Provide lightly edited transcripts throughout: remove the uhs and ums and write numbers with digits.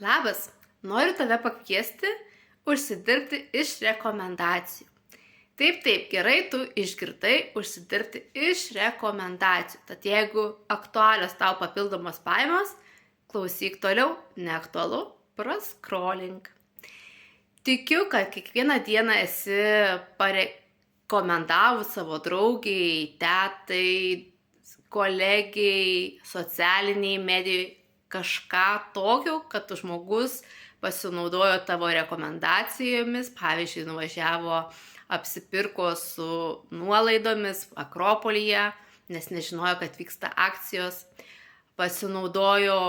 Labas, noriu tave pakviesti užsidirbti iš rekomendacijų. Taip, gerai, tu išgirdai užsidirbti iš rekomendacijų. Tad jeigu aktualios tau papildomos pajamos, klausyk toliau, neaktualu, praskrolink. Tikiu, kad kiekvieną dieną esi parekomendavus savo draugiai, tetai, kolegiai, socialiniai medijai kažką tokio, kad žmogus pasinaudojo tavo rekomendacijomis, pavyzdžiui, nuvažiavo apsipirko su nuolaidomis Akropolyje, nes nežinojo, kad vyksta akcijos, pasinaudojo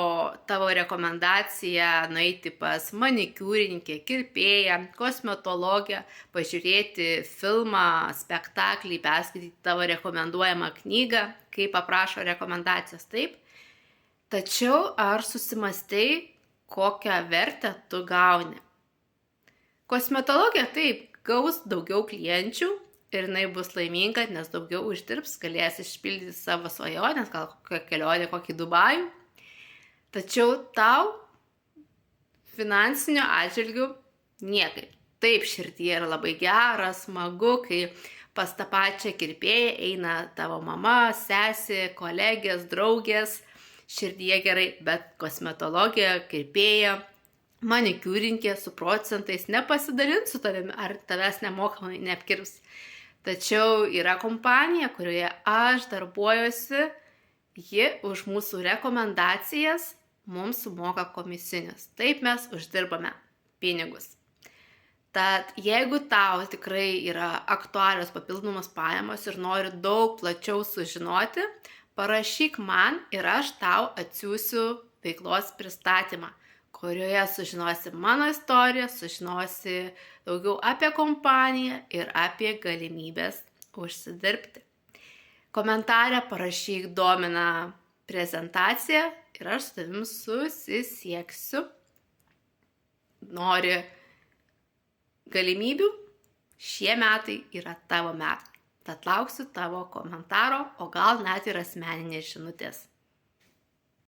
tavo rekomendaciją nueiti pas manikiūrininkę, kirpėją, kosmetologę, pažiūrėti filmą, spektaklį, perskaityti tavo rekomenduojamą knygą, kaip aprašo rekomendacijos, taip. Tačiau ar susimastei, kokią vertę tu gauni? Kosmetologė taip, gaus daugiau klienčių ir jinai bus laiminga, nes daugiau uždirbs, galės išpildyti savo svajonės, gal kokią kelionę, kokį Dubajų. Tačiau tau finansiniu atžvilgiu niekai. Taip, širdyje yra labai gera, smagu, kai pas tą pačią kirpėją eina tavo mama, sesė, kolegės, draugės, širdyje gerai, bet kosmetologija, kirpėja, manikiūrinkė su procentais nepasidalins su tavimi ar tavęs nemokamai neapkirps. Tačiau yra kompanija, kurioje aš darbuojuosi, ji už mūsų rekomendacijas mums sumoka komisinius. Taip mes uždirbame pinigus. Tad jeigu tau tikrai yra aktualios papildomos pajamos ir nori daug plačiau sužinoti, parašyk man ir aš tau atsiųsiu veiklos pristatymą, kurioje sužinosi mano istoriją, sužinosi daugiau apie kompaniją ir apie galimybės užsidirbti. Komentare parašyk domina prezentaciją ir aš su tavim susisieksiu. Nori galimybių? Šie metai yra tavo metai. Tad lauksiu tavo komentaro, o gal net ir asmeninės žinutės.